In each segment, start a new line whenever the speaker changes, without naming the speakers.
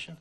mission.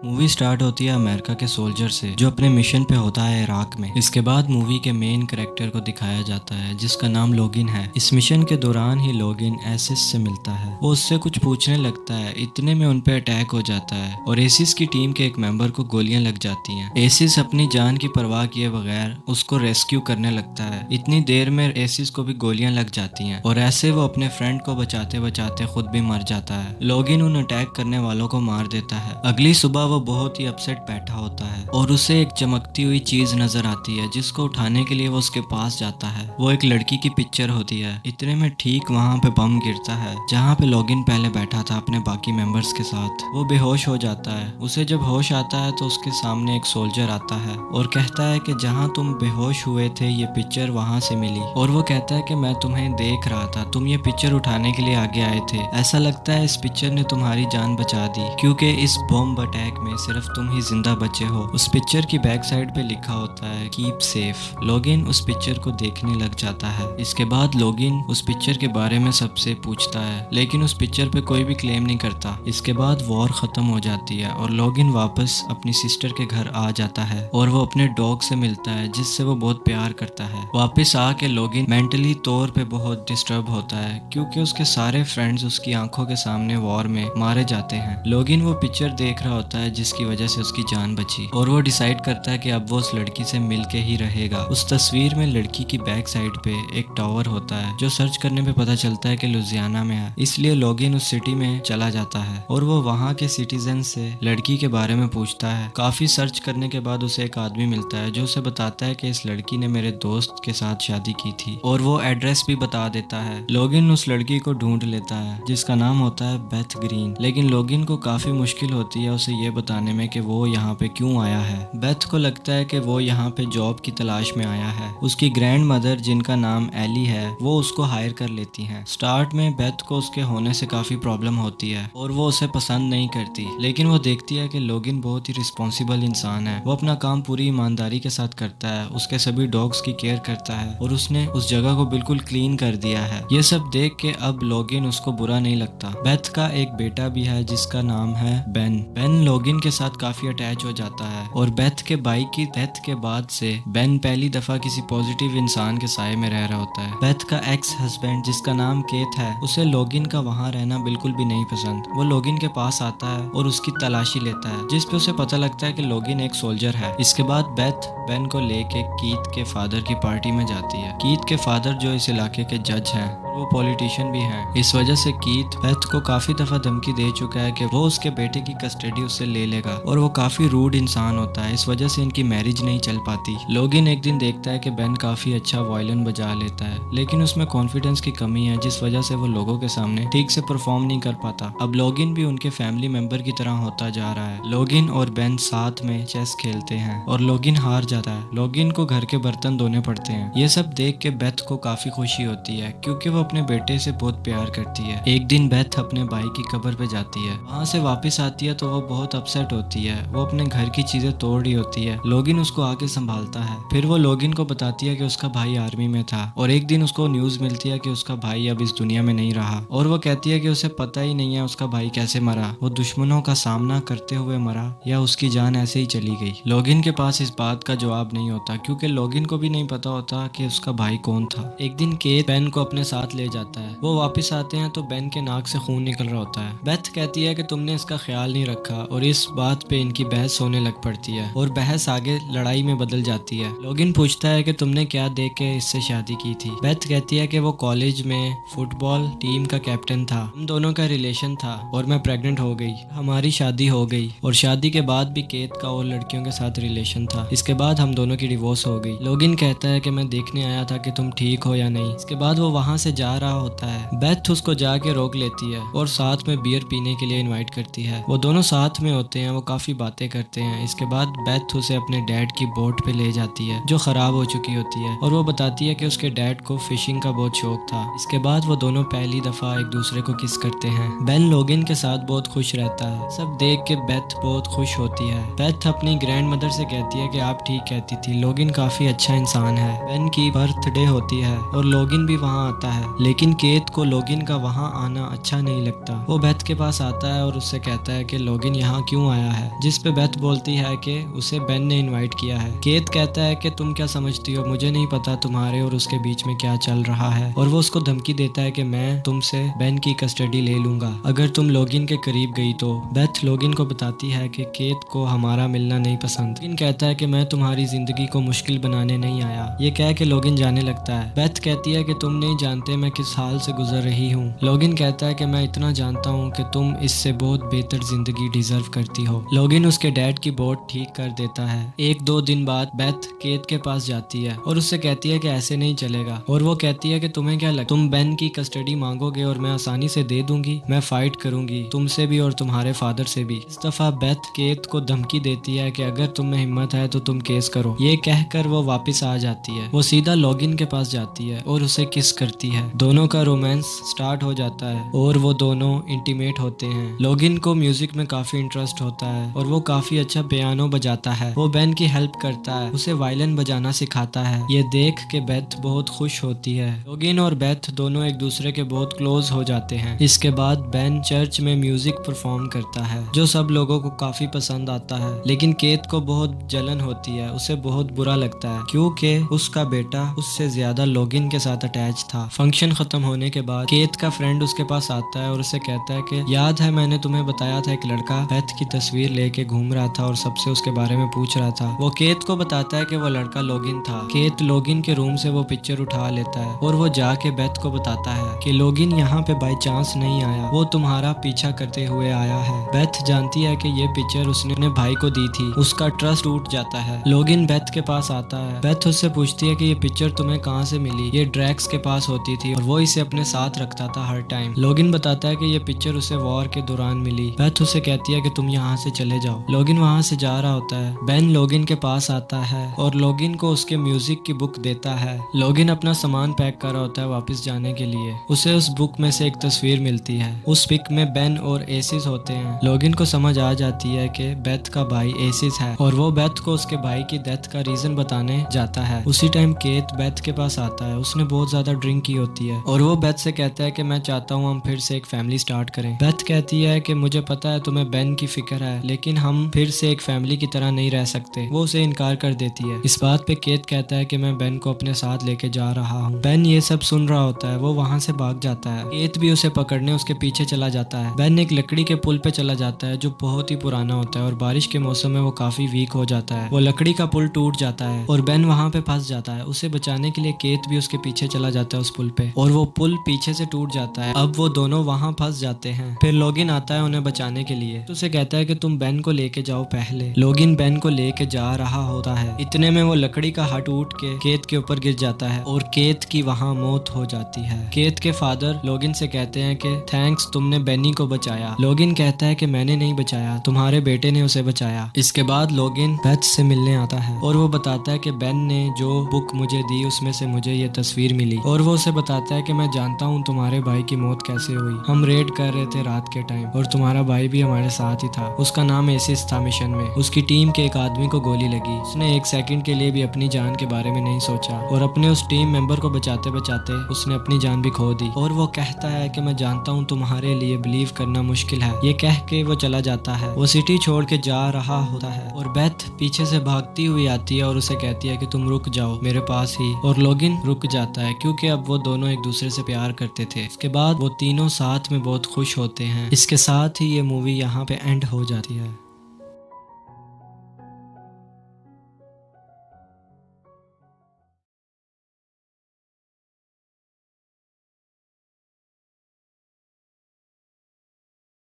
Movie start होती है America के सोल्जर से जो अपने मिशन पे होता है इराक में। इसके बाद मूवी के मेन कैरेक्टर को दिखाया जाता है जिसका नाम लोगिन है। इस मिशन के दौरान ही लोगिन एसिस से मिलता है। वो उससे कुछ पूछने लगता है, इतने में उन पे अटैक हो जाता है और एसिस की टीम के एक मेंबर को गोलियां लग जाती हैं। एसिस अपनी जान की परवाह किए बगैर उसको रेस्क्यू करने लगता है। इतनी देर में एसिस को भी गोलियां लग जाती हैं और ऐसे वो अपने फ्रेंड को बचाते बचाते खुद भी मर जाता है। लोगिन उन अटैक करने वालों को मार देता है। अगली सुबह वो बहुत ही अपसेट बैठा होता है और उसे एक चमकती हुई चीज नजर आती है जिसको उठाने के लिए वो उसके पास जाता है। वो एक लड़की की पिक्चर होती है। इतने में ठीक वहां पे बम गिरता है जहां पे लोगिन पहले बैठा था अपने बाकी मेंबर्स के साथ। वो बेहोश हो जाता है। उसे जब होश आता है तो उसके सामने एक सोल्जर आता है और कहता है कि जहां तुम बेहोश हुए थे ये पिक्चर वहां से मिली। और वो कहता है कि मैं तुम्हें देख रहा था, तुम ये पिक्चर उठाने के लिए आगे आए थे। ऐसा लगता है इस पिक्चर ने तुम्हारी जान बचा दी क्योंकि इस बॉम्ब अटैक में सिर्फ तुम ही जिंदा बचे हो। उस पिक्चर की बैक साइड पे लिखा होता है कीप सेफ। लोगिन उस पिक्चर को देखने लग जाता है। इसके बाद लोगिन उस पिक्चर के बारे में सबसे पूछता है लेकिन उस पिक्चर पे कोई भी क्लेम नहीं करता। इसके बाद वॉर खत्म हो जाती है और लोगिन वापस अपनी सिस्टर के घर आ जाता है और वो अपने डॉग से मिलता है जिससे वो बहुत प्यार करता है। वापस आके लोगिन मेंटली तौर पे बहुत डिस्टर्ब होता है क्योंकि उसके सारे फ्रेंड्स उसकी आंखों के सामने वॉर में मारे जाते हैं। लोगिन वो पिक्चर देख रहा होता है जिसकी वजह से उसकी जान बची और वो डिसाइड करता है कि अब वो उस लड़की से मिल के ही रहेगा। उस तस्वीर में लड़की की बैक साइड पे एक टावर होता है जो सर्च करने पे पता चलता है कि लुजियाना में है। इसलिए लोगिन उस सिटी में चला जाता है और वो वहाँ के सिटीजन से लड़की के बारे में पूछता है। काफी सर्च करने के बाद उसे एक आदमी मिलता है जो उसे बताता है कि इस लड़की ने मेरे दोस्त के साथ शादी की थी और वो एड्रेस भी बता देता है। लोगिन उस लड़की को ढूंढ लेता है जिसका नाम होता है बेथ ग्रीन। लेकिन लोगिन को काफी मुश्किल होती है उसे ये बताने में कि वो यहाँ पे क्यों आया है। बेथ को लगता है कि वो यहाँ पे जॉब की तलाश में आया है। उसकी ग्रैंड मदर जिनका नाम एली है वो उसको हायर कर लेती हैं। स्टार्ट में बेथ को उसके होने से काफी प्रॉब्लम होती है और वो उसे पसंद नहीं करती लेकिन वो देखती है कि लोगिन बहुत ही रिस्पॉन्सिबल इंसान है। वो अपना काम पूरी ईमानदारी के साथ करता है, उसके सभी डॉग्स की केयर करता है और उसने उस जगह को बिल्कुल क्लीन कर दिया है। ये सब देख के अब लोगिन उसको बुरा नहीं लगता। बेथ का एक बेटा भी है जिसका नाम है बेन। बेन लोगिन के साथ काफी अटैच हो जाता है और बेथ के भाई की डेथ के बाद से बेन पहली दफा किसी पॉजिटिव इंसान के साए में रह रहा होता है। बेथ का एक्स हस्बैंड जिसका नाम केथ है उसे लोगिन का वहां रहना बिल्कुल भी नहीं पसंद। वो लोगिन के पास आता है और उसकी तलाशी लेता है जिस पे उसे पता लगता है कि लोगिन एक सोल्जर है। इसके बाद बेथ बेन को लेके कीथ के फादर की पार्टी में जाती है। कीथ के फादर जो इस इलाके के जज हैं वो पॉलिटिशियन भी हैं। इस वजह से कीथ बेथ को काफी दफा धमकी दे चुका है कि वो उसके बेटे की कस्टडी उससे ले लेगा और वो काफी रूड इंसान होता है। इस वजह से इनकी मैरिज नहीं चल पाती। लोगिन एक दिन देखता है कि बेन काफी अच्छा वायलिन बजा लेता है लेकिन उसमें कॉन्फिडेंस की कमी है जिस वजह से वो लोगों के सामने ठीक से परफॉर्म नहीं कर पाता। अब लोगिन भी उनके फैमिली मेंबर की तरह होता जा रहा है। लोगिन और बेन साथ में चेस खेलते हैं और लोगिन हार जाता है। लोगिन को घर के बर्तन धोने पड़ते हैं। ये सब देख के बेथ को काफी खुशी होती है क्योंकि वो अपने बेटे से बहुत प्यार करती है। एक दिन बेथ अपने भाई की कब्र पे जाती है। वहां से वापस आती है तो वो बहुत अपसेट होती है। वो अपने घर की चीजें तोड़ रही होती है। लोगिन उसको आके संभालता है। फिर वो लोगिन को बताती है कि उसका भाई आर्मी में था और एक दिन उसको न्यूज मिलती है कि उसका भाई अब इस दुनिया में नहीं रहा और वो कहती है कि उसे पता ही नहीं है उसका भाई कैसे मरा। वो दुश्मनों का सामना करते हुए मरा या उसकी जान ऐसे ही चली गई। लोगिन के पास इस बात का जवाब नहीं होता क्योंकि लोगिन को भी नहीं पता होता कि उसका भाई कौन था। एक दिन केथ बेन को अपने साथ ले जाता है। वो वापस आते हैं तो बेन के नाक से खून निकल रहा होता है। बेथ कहती है कि तुमने इसका ख्याल नहीं रखा और इस बात पे इनकी बहस होने लग पड़ती है और बहस आगे लड़ाई में बदल जाती है। लोगिन पूछता है कि तुमने क्या देख के इससे शादी की थी। बेथ कहती है कि वो कॉलेज में फुटबॉल टीम का कैप्टन था, हम दोनों का रिलेशन था और मैं प्रेग्नेंट हो गई। हमारी शादी हो गई और शादी के बाद भी केथ का और लड़कियों के साथ रिलेशन था। इसके बाद हम दोनों की डिवोर्स हो गई। लोगिन कहता है कि मैं देखने आया था कि तुम ठीक हो या नहीं। इसके बाद वो वहां से जा रहा होता है। बेथ उसको जाके रोक लेती है और साथ में बियर पीने के लिए इनवाइट करती है। वो दोनों साथ में होते होते हैं वो काफ़ी बातें करते हैं। इसके बाद बेथ उसे अपने डैड की बोट पे ले जाती है जो ख़राब हो चुकी होती है और वो बताती है कि उसके डैड को फिशिंग का बहुत शौक था। इसके बाद वो दोनों पहली दफ़ा एक दूसरे को किस करते हैं। बेन लोगिन के साथ बहुत खुश रहता है। सब देख के बेथ बहुत खुश होती है। बेथ अपनी ग्रैंड मदर से कहती है कि आप ठीक कहती थी, लोगिन काफ़ी अच्छा इंसान है। बेन की बर्थडे होती है और लोगिन भी वहाँ आता है, लेकिन केत को लोगिन का वहाँ आना अच्छा नहीं लगता। वो बेथ के पास आता है और उससे कहता है कि लोगिन यहाँ क्यों आया है, जिस पे बेथ बोलती है कि उसे बेन ने इनवाइट किया है। केत कहता है कि तुम क्या समझती हो, मुझे नहीं पता तुम्हारे और उसके बीच में क्या चल रहा है, और वो उसको धमकी देता है कि मैं तुमसे बेन की कस्टडी ले लूंगा अगर तुम लोगिन के करीब गई तो। बेथ लोगिन को बताती है कि केत को हमारा मिलना नहीं पसंद। लोगिन कहता है कि मैं तुम्हारी जिंदगी को मुश्किल बनाने नहीं आया। ये कह के लोगिन जाने लगता है। बेथ कहती है कि तुम नहीं जानते मैं किस हाल से गुजर रही हूँ। लोगिन कहता है कि मैं इतना जानता हूँ कि तुम इससे बहुत बेहतर जिंदगी डिजर्व करती हो। लोगिन उसके डैड की बोट ठीक कर देता है। एक दो दिन बाद बेथ केत के पास जाती है और उससे कहती है कि ऐसे नहीं चलेगा, और वो कहती है कि तुम्हें क्या लगता, तुम बेन की कस्टडी मांगोगे और मैं आसानी से दे दूंगी? मैं फाइट करूंगी तुमसे भी और तुम्हारे फादर से भी। इस दफा बेथ केत को धमकी देती है कि अगर तुम में हिम्मत है तो तुम केस करो। ये कहकर वो वापस आ जाती है। वो सीधा लोगिन के पास जाती है और उसे किस करती है। दोनों का रोमांस स्टार्ट हो जाता है और वो दोनों इंटीमेट होते हैं। लोगिन को म्यूजिक में काफी इंटरेस्ट होता है और वो काफी अच्छा पियानो बजाता है। वो बेन की हेल्प करता है, उसे वायलिन बजाना सिखाता है। ये देख के बेथ बहुत खुश होती है। लोगिन और बेथ दोनों एक दूसरे के बहुत क्लोज हो जाते हैं। इसके बाद बेन चर्च में म्यूजिक परफॉर्म करता है जो सब लोगों को काफी पसंद आता है, लेकिन केत को बहुत जलन होती है। उसे बहुत बुरा लगता है क्योंकि उसका बेटा उससे ज्यादा लोगिन के साथ अटैच था। फंक्शन खत्म होने के बाद केत का फ्रेंड उसके पास आता है और उसे कहता है कि याद है मैंने तुम्हें बताया था एक लड़का बेथ की तस्वीर लेके घूम रहा था और सबसे उसके बारे में पूछ रहा था। वो केत को बताता है कि वो लड़का लोगिन था। केत लोगिन के रूम से वो पिक्चर उठा लेता है और वो जाके बेथ को बताता है कि लोगिन यहाँ पे बाई चांस नहीं आया, वो तुम्हारा पीछा करते हुए आया है। बेथ जानती है कि ये पिक्चर उसने अपने भाई को दी थी। उसका ट्रस्ट टूट जाता है। लोगिन बेथ के पास आता है। बेथ उससे पूछती है कि ये पिक्चर तुम्हें कहाँ से मिली? ये ड्रैक्स के पास होती थी और वो इसे अपने साथ रखता था हर टाइम। लोगिन बताता है कि ये पिक्चर उसे वॉर के दौरान मिली। बेथ उसे कहती है कि तुम यहाँ से चले जाओ। लोगिन वहाँ से जा रहा होता है। बेन लोगिन के पास आता है और लोगिन को उसके म्यूजिक की बुक देता है। लोगिन अपना सामान पैक कर रहा होता है वापस जाने के लिए। उसे उस बुक में से एक तस्वीर मिलती है। उस पिक में बेन और एसिस होते हैं। लोगिन को समझ आ जाती है कि बेथ का भाई एसिस है और वो बेथ को उसके भाई की डेथ का रीजन बताने जाता है। उसी टाइम केत बेथ के पास आता है। उसने बहुत ज्यादा ड्रिंक की होती है और वो बेथ से कहता है कि मैं चाहता हूँ हम फिर से एक फैमिली स्टार्ट करें। बेथ कहती है कि मुझे पता है तुम्हें बेन की फिक्र है, लेकिन हम फिर से एक फैमिली की तरह नहीं रह सकते। वो उसे इनकार कर देती है। इस बात पे केत कहता है कि मैं बेन को अपने साथ लेके जा रहा हूँ। बेन ये सब सुन रहा होता है। वो वहाँ से भाग जाता है। केत भी उसे पकड़ने उसके पीछे चला जाता है। बेन एक लकड़ी के पुल पे चला जाता है जो बहुत ही पुराना होता है और बारिश के मौसम में वो काफी वीक हो जाता है। वो लकड़ी का पुल टूट जाता है और बेन वहाँ पे फंस जाता है। उसे बचाने के लिए केत भी उसके पीछे चला जाता है उस पुल पे, और वो पुल पीछे से टूट जाता है। अब वो दोनों वहाँ फंस जाते हैं। फिर लोगिन आता है उन्हें बचाने के लिए। तो उसे कहता है कि तुम बेन को लेके जाओ पहले। लोगिन बेन को लेके जा रहा होता है। इतने में वो लकड़ी का हट उठ के केत के ऊपर गिर जाता है और केत की वहाँ मौत हो जाती है। केत के फादर लोगिन से कहते हैं कि थैंक्स, तुमने बेनी को बचाया। लोगिन कहता है कि मैंने नहीं बचाया, तुम्हारे बेटे ने उसे बचाया। इसके बाद लोगिन बेथ से मिलने आता है और वो बताता है कि बेन ने जो बुक मुझे दी उसमें से मुझे ये तस्वीर मिली, और वो उसे बताता है कि मैं जानता हूँ तुम्हारे भाई की मौत कैसे हुई। हम रेड कर रहे थे रात के टाइम और तुम्हारा भाई भी हमारे साथ ही था। उसका नाम एसिस था। मिशन में उसकी टीम के एक आदमी को गोली लगी। उसने एक सेकंड के लिए भी अपनी जान के बारे में नहीं सोचा और अपने उस टीम मेंबर को बचाते बचाते उसने अपनी जान भी खो दी। और वो कहता है कि मैं जानता हूँ तुम्हारे लिए बिलीव करना मुश्किल है। ये कह के वो चला जाता है। वो सिटी छोड़ के जा रहा होता है और बेथ पीछे से भागती हुई आती है और उसे कहती है कि तुम रुक जाओ मेरे पास ही। और लोगिन रुक जाता है क्योंकि अब वो दोनों एक दूसरे से प्यार करते थे। इसके बाद वो तीनों साथ में बहुत खुश होते हैं। इसके साथ ही ये मूवी यहाँ पे एंड हो जाती है।